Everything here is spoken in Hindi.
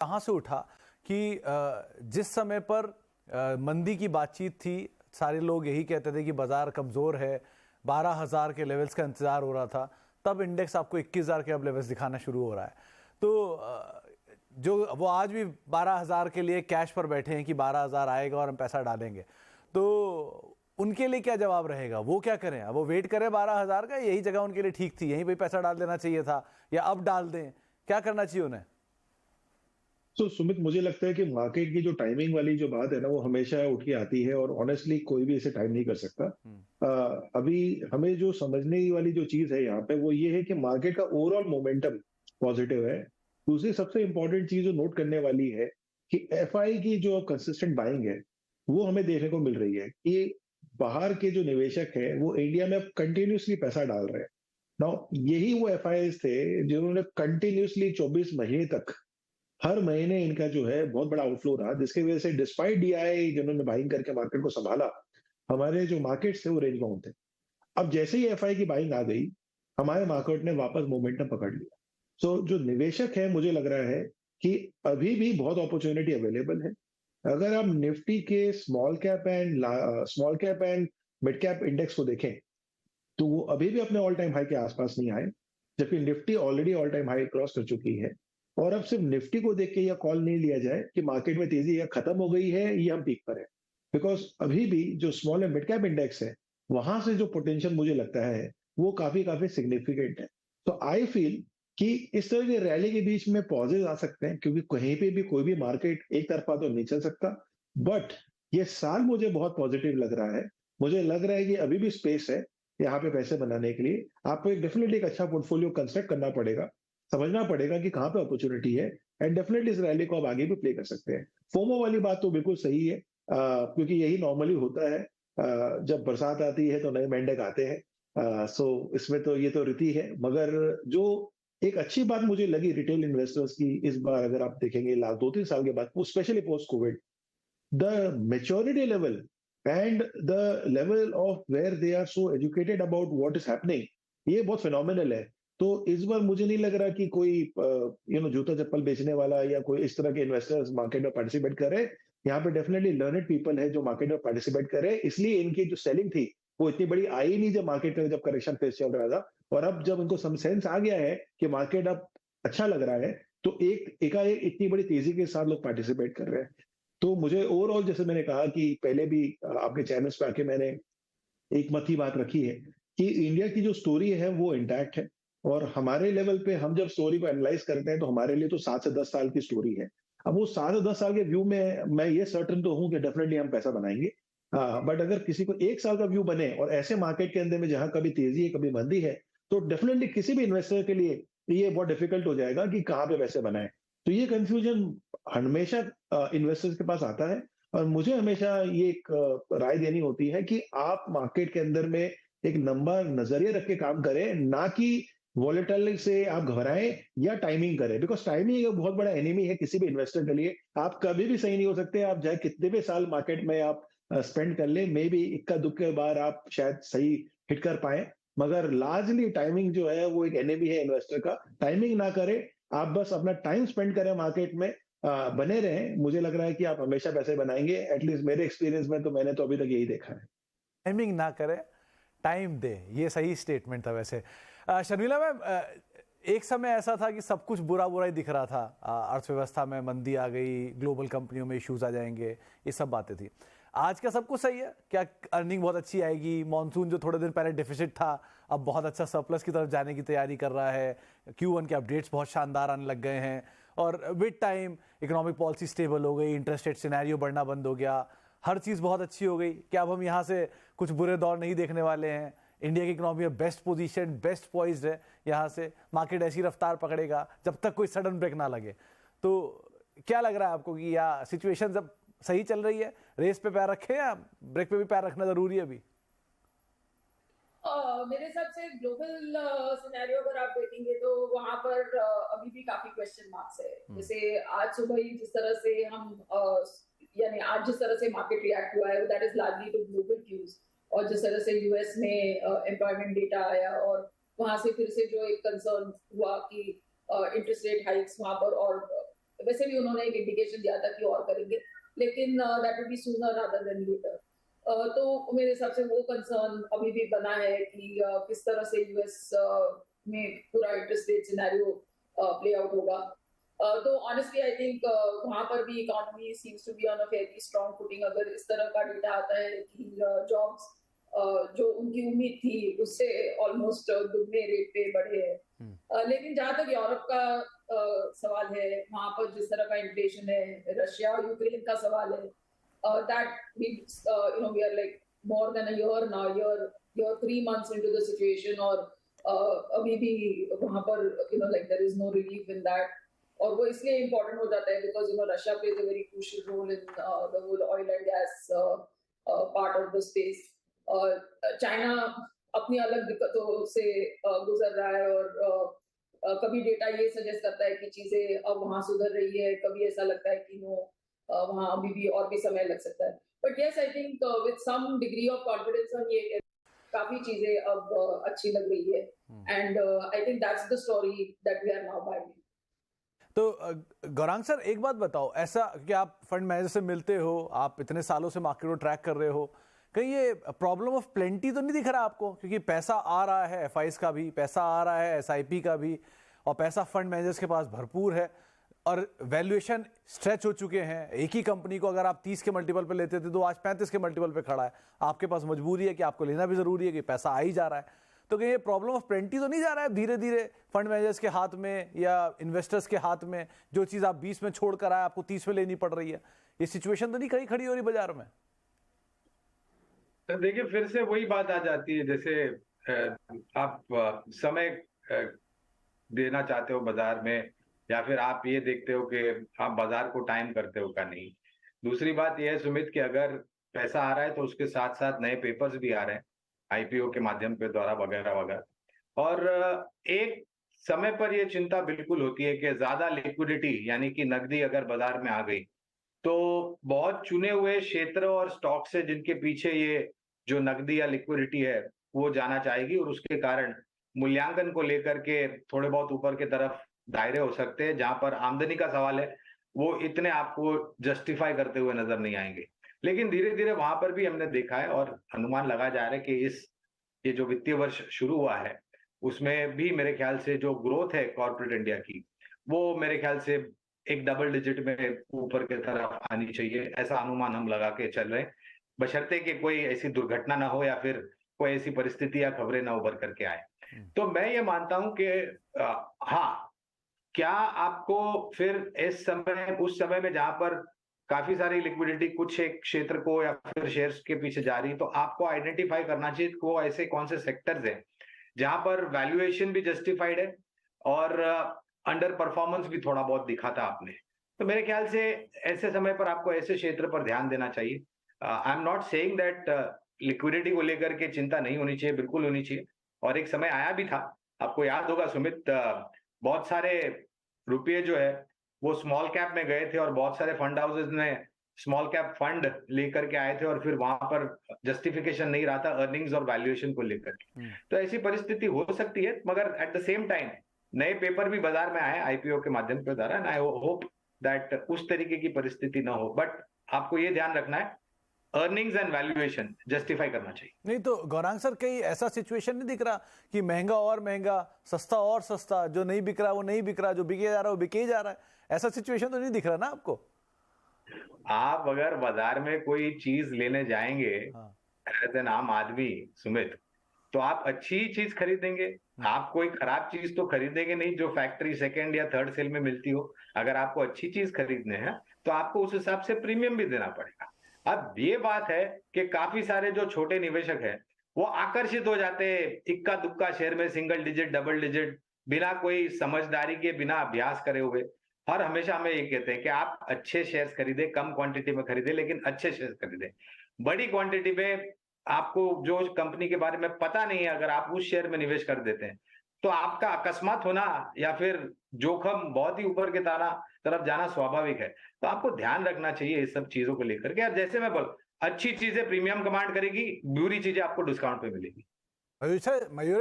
कहाँ से उठा कि जिस समय पर मंदी की बातचीत थी, सारे लोग यही कहते थे कि बाजार कमज़ोर है, 12,000 के लेवल्स का इंतज़ार हो रहा था, तब इंडेक्स आपको 21,000 के अब लेवल्स दिखाना शुरू हो रहा है। तो जो वो आज भी 12,000 के लिए कैश पर बैठे हैं कि 12,000 आएगा और हम पैसा डालेंगे, तो उनके लिए क्या जवाब रहेगा? वो क्या करें? अब वो वेट करें 12,000 का, यही जगह उनके लिए ठीक थी, यहीं पे पैसा डाल देना चाहिए था, या अब डाल दें? क्या करना चाहिए उन्हें? तो सुमित, मुझे लगता है कि मार्केट की जो टाइमिंग वाली जो बात है ना, वो हमेशा उठ के आती है और ऑनेस्टली कोई भी इसे टाइम नहीं कर सकता। अभी हमें जो समझने वाली जो चीज है यहाँ पे वो ये है कि मार्केट का ओवरऑल मोमेंटम पॉजिटिव है। दूसरी सबसे इंपॉर्टेंट चीज जो नोट करने वाली है कि एफआई की जो कंसिस्टेंट बाइंग है वो हमें देखने को मिल रही है कि बाहर के जो निवेशक है वो इंडिया में अब कंटिन्यूसली पैसा डाल रहे हैं। नाउ यही वो एफआई थे जिन्होंने कंटिन्यूसली 24 महीने तक हर महीने इनका जो है बहुत बड़ा आउटफ्लो रहा, जिसकी वजह से डिस्पाइट डीआई जिन्होंने बाइंग करके मार्केट को संभाला, हमारे जो मार्केट्स थे वो रेंज बाउंड थे। अब जैसे ही एफआई की बाइंग आ गई, हमारे मार्केट ने वापस मोमेंटम पकड़ लिया। सो जो निवेशक है, मुझे लग रहा है कि अभी भी बहुत अपॉर्चुनिटी अवेलेबल है। अगर आप निफ्टी के small cap and mid cap index को देखें, तो वो अभी भी अपने ऑल टाइम हाई के आसपास नहीं आए, जबकि Nifty already all time high cross कर चुकी है। और अब सिर्फ निफ्टी को देख के यह कॉल नहीं लिया जाए कि मार्केट में तेजी या खत्म हो गई है या हम पीक पर है, बिकॉज अभी भी जो small and mid cap index है, वहां से जो पोटेंशियल मुझे लगता है वो काफी काफी सिग्निफिकेंट है। तो आई फील कि इस तरह की रैली के बीच में पॉजेज आ सकते हैं, क्योंकि कहीं पे भी कोई भी मार्केट एक तरफा तो नहीं चल सकता। बट ये साल मुझे बहुत पॉजिटिव लग रहा है। मुझे लग रहा है कि अभी भी स्पेस है यहाँ पे पैसे बनाने के लिए। आपको डेफिनेटली एक अच्छा पोर्टफोलियो कंस्ट्रक्ट करना पड़ेगा, समझना पड़ेगा कि कहाँ पे अपॉर्चुनिटी है, एंड डेफिनेटली इस रैली को आप आगे भी प्ले कर सकते हैं। फोमो वाली बात तो बिल्कुल सही है, क्योंकि यही नॉर्मली होता है। जब बरसात आती है तो नए मेंढक आते हैं। सो इसमें तो ये तो रीति है। मगर जो एक अच्छी बात मुझे लगी रिटेल इन्वेस्टर्स की इस बार, अगर आप देखेंगे लास्ट 2-3 साल के बाद, specially post Covid, the maturity level and the level of where they are so educated about what is happening, ये बहुत फिनोमिनल है। तो इस बार मुझे नहीं लग रहा कि कोई जूता चप्पल बेचने वाला या कोई इस तरह के इन्वेस्टर्स मार्केट में पार्टिसिपेट करे। यहाँ पे डेफिनेटली लर्नेड पीपल है जो मार्केट में पार्टिसिपेट करे, इसलिए इनकी जो सेलिंग थी वो इतनी बड़ी आई नहीं जब मार्केट में जब करेक्शन फेस चल रहा था। और अब जब उनको सम सेंस आ गया है कि मार्केट अब अच्छा लग रहा है, तो एकाएक इतनी बड़ी तेजी के साथ लोग पार्टिसिपेट कर रहे हैं। तो मुझे ओवरऑल, जैसे मैंने कहा कि पहले भी आपके चैनल्स पे आके मैंने एक मत ही बात रखी है कि इंडिया की जो स्टोरी है वो इंटैक्ट है। और हमारे लेवल पे हम जब स्टोरी को एनालाइज करते हैं तो हमारे लिए तो 7 से 10 साल की स्टोरी है। अब वो 7 से 10 साल के व्यू में मैं ये सर्टन तो हूं कि डेफिनेटली हम पैसा बनाएंगे। बट अगर किसी को 1 साल का व्यू बने और ऐसे मार्केट के अंदर में जहां कभी तेजी है कभी मंदी है, तो डेफिनेटली किसी भी इन्वेस्टर के लिए ये बहुत डिफिकल्ट हो जाएगा कि कहाँ पे पैसे बनाए। तो ये कंफ्यूजन हमेशा इन्वेस्टर्स के पास आता है। और मुझे हमेशा ये एक राय देनी होती है कि आप मार्केट के अंदर में एक लंबा नजरिया रख के काम करें, ना कि वॉलेटिलिटी से आप घबराएं या टाइमिंग करें, बिकॉज टाइमिंग एक बहुत बड़ा एनिमी है किसी भी इन्वेस्टर के लिए। आप कभी भी सही नहीं हो सकते, आप चाहे कितने भी साल मार्केट में आप स्पेंड कर ले, मे बी इक्का दुक्के बार आप शायद सही हिट कर पाए, मगर लार्जली टाइमिंग जो है वो एक एनिमी है इन्वेस्टर का। टाइमिंग ना करें, आप बस अपना टाइम स्पेंड करें मार्केट में, बने रहें। मुझे लग रहा है कि आप हमेशा पैसे बनाएंगे। एटलीस्ट मेरे एक्सपीरियंस में तो मैंने तो अभी तक यही देखा है। टाइमिंग ना करें, टाइम दे, ये सही स्टेटमेंट था। वैसे शर्मिला मैम, एक समय ऐसा था कि सब कुछ बुरा बुरा ही दिख रहा था, अर्थव्यवस्था में मंदी आ गई, ग्लोबल कंपनियों में इश्यूज आ जाएंगे, ये सब बातें थी। आज का सब कुछ सही है क्या? अर्निंग बहुत अच्छी आएगी, मॉनसून जो थोड़े दिन पहले डिफिसिट था अब बहुत अच्छा सरप्लस की तरफ जाने की तैयारी कर रहा है, Q1 के अपडेट्स बहुत शानदार आने लग गए हैं, और with time economic policy stable हो गई, इंटरेस्ट रेट सिनेरियो बढ़ना बंद हो गया, हर चीज़ बहुत अच्छी हो गई। क्या अब हम यहाँ से कुछ बुरे दौर नहीं देखने वाले हैं? इंडिया की इकोनॉमी में बेस्ट पोजीशन, बेस्ट पॉइज्ड है, यहाँ से मार्केट ऐसी रफ्तार पकड़ेगा जब तक कोई सडन ब्रेक ना लगे। तो क्या लग रहा है आपको कि या सिचुएशन जब सही चल रही है, रेस पे पैर रखें या ब्रेक पे भी पैर रखना जरूरी है अभी? मेरे हिसाब से ग्लोबल सिनेरियो अगर आप देखेंगे तो वहां पर अभी भी काफी क्वेश्चन मार्क्स है। जैसे आज सुबह ही जिस तरह से यानी आज जिस तरह से मार्केट रिएक्ट हुआ है, that is largely to global cues. और जिस तरह से यूएस में एम्प्लॉयमेंट डेटा आया और वहां से फिर से जो एक कंसर्न हुआ कि इंटरेस्ट रेट हाइक्स वहां पर और वैसे भी उन्होंने एक इंडिकेशन दिया था कि और करेंगे, लेकिन that will be sooner rather than later. तो मेरे हिसाब से वो कंसर्न अभी भी बना है कि किस तरह से यूएस में पूरा interest rate scenario play out होगा। तो ऑनेस्टली आई थिंक वहां पर भी economy seems to be on a fairly strong footing. अगर इस तरह का डेटा आता है कि जॉब्स जो उनकी उम्मीद थी उससे ऑलमोस्ट दुगने रेट पे बढ़े हैं। लेकिन जहां तक यूरोप का सवाल है, वहां पर जिस तरह का इन्फ्लेशन है, रशिया और यूक्रेन का सवाल है, that we we are like more than a year now, you're 3 months into the situation, और अभी भी वहां पर like there is no relief in that। और वो इसलिए इम्पोर्टेंट हो जाता है because Russia plays a very crucial role in the whole oil and gas part of the space. China अपनी अलग दिक्कतों से गुजर रहा है, और कभी डेटा ये सजेस्ट करता है कि चीजें अब वहां सुधर रही है, कभी ऐसा लगता है कि नो वहां अभी भी और भी समय लग सकता है। But yes, I think with some degree of confidence हम ये काफी चीजें अब अच्छी लग रही है, and I think that's the story that we are now buying. तो गौरांग सर, एक बात बताओ, ऐसा कि आप फंड मैनेजर से मिलते हो, आप इतने सालों से मार्केट को ट्रैक कर रहे हो, कहीं ये प्रॉब्लम ऑफ प्लेंटी तो नहीं दिख रहा आपको? क्योंकि पैसा आ रहा है, एफआईज का भी पैसा आ रहा है, एसआईपी का भी, और पैसा फंड मैनेजर्स के पास भरपूर है, और वैल्यूएशन स्ट्रेच हो चुके हैं। एक ही कंपनी को अगर आप 30 के मल्टीपल पे लेते थे तो आज 35 के मल्टीपल पे खड़ा है। आपके पास मजबूरी है कि आपको लेना भी जरूरी है कि पैसा आ ही जा रहा है। तो कहीं ये प्रॉब्लम ऑफ प्लेंटी तो नहीं जा रहा है धीरे धीरे फंड मैनेजर्स के हाथ में या इन्वेस्टर्स के हाथ में? जो चीज आप 20 में छोड़ कर आए आपको 30 में लेनी पड़ रही है। ये सिचुएशन तो नहीं कहीं खड़ी हो रही बाजार में? तो देखिए, फिर से वही बात आ जाती है, जैसे आप समय देना चाहते हो बाजार में, या फिर आप ये देखते हो कि आप बाजार को टाइम करते हो का नहीं। दूसरी बात यह है सुमित कि अगर पैसा आ रहा है तो उसके साथ साथ नए पेपर्स भी आ रहे हैं आईपीओ के माध्यम पे द्वारा वगैरह वगैरह। और एक समय पर यह चिंता बिल्कुल होती है कि ज्यादा लिक्विडिटी यानी कि नकदी अगर बाजार में आ गई तो बहुत चुने हुए क्षेत्र और स्टॉक से जिनके पीछे ये जो नकदी या लिक्विडिटी है वो जाना चाहेगी, और उसके कारण मूल्यांकन को लेकर के थोड़े बहुत ऊपर की तरफ दायरे हो सकते हैं। जहां पर आमदनी का सवाल है वो इतने आपको जस्टिफाई करते हुए नजर नहीं आएंगे। लेकिन धीरे धीरे वहां पर भी हमने देखा है और अनुमान लगाया जा रहा है कि ये जो वित्तीय वर्ष शुरू हुआ है उसमें भी मेरे ख्याल से जो ग्रोथ है कॉर्पोरेट इंडिया की, वो मेरे ख्याल से एक डबल डिजिट में ऊपर की तरफ आनी चाहिए, ऐसा अनुमान हम लगा के चल रहे हैं, बशर्ते कि कोई ऐसी दुर्घटना ना हो या फिर कोई ऐसी परिस्थिति या खबरें ना उभर करके आए। तो मैं ये मानता हूं कि हाँ, क्या आपको फिर इस समय उस समय में जहां पर काफी सारी लिक्विडिटी कुछ एक क्षेत्र को या फिर शेयर्स के पीछे जा रही, तो आपको आइडेंटिफाई करना चाहिए वो ऐसे कौन से सेक्टर्स हैं जहां पर वैल्यूएशन भी जस्टिफाइड है और अंडर परफॉर्मेंस भी थोड़ा बहुत दिखा था आपने। तो मेरे ख्याल से ऐसे समय पर आपको ऐसे क्षेत्र पर ध्यान देना चाहिए। I am not saying that liquidity को लेकर के चिंता नहीं होनी चाहिए, बिल्कुल होनी चाहिए। और एक समय आया भी था, आपको याद होगा सुमित, बहुत सारे रुपये जो है वो स्मॉल कैप में गए थे और बहुत सारे फंड हाउसेस ने स्मॉल कैप फंड लेकर के आए थे और फिर वहां पर जस्टिफिकेशन नहीं रहा था अर्निंग्स और वैल्यूएशन को लेकर के। तो ऐसी परिस्थिति हो सकती है, मगर एट द सेम टाइम नए पेपर भी बाजार में आए आईपीओ के माध्यम के द्वारा, एंड आई होप दैट उस तरीके की परिस्थिति ना हो। बट आपको ये ध्यान रखना है अर्निंग्स एंड वैल्यूएशन जस्टिफाई करना चाहिए। नहीं तो गौरांग सर, कहीं ऐसा सिचुएशन नहीं दिख रहा कि महंगा और महंगा, सस्ता और सस्ता, जो नहीं बिक रहा वो नहीं बिक रहा, जो बिके जा रहा है वो बिके जा रहा है? ऐसा सिचुएशन तो नहीं दिख रहा ना आपको? आप अगर बाजार में कोई चीज लेने जाएंगे एज एन आम आदमी सुमित, तो आप अच्छी चीज खरीदेंगे, आप कोई खराब चीज तो खरीदेंगे नहीं जो फैक्ट्री सेकंड या थर्ड सेल में मिलती हो। अगर आपको अच्छी चीज खरीदने हैं तो आपको उस हिसाब से प्रीमियम भी देना पड़ेगा। अब ये बात है कि काफी सारे जो छोटे निवेशक हैं वो आकर्षित हो जाते हैं इक्का दुक्का शेयर में, सिंगल डिजिट डबल डिजिट, बिना कोई समझदारी के, बिना अभ्यास करे हुए। और हमेशा हमें ये कहते हैं कि आप अच्छे शेयर्स खरीदे, कम क्वांटिटी में खरीदे, लेकिन अच्छे शेयर्स खरीदे। बड़ी क्वांटिटी में आपको जो कंपनी के बारे में पता नहीं है, अगर आप उस शेयर में निवेश कर देते हैं तो आपका अकस्मात होना या फिर जोखिम बहुत ही ऊपर के तरफ जाना स्वाभाविक है। तो आपको ध्यान रखना चाहिए इस सब चीजों को लेकर के। जैसे मैं बोल, अच्छी चीजें प्रीमियम कमांड करेगी, बुरी चीजें आपको डिस्काउंट पे मिलेगी। मयूर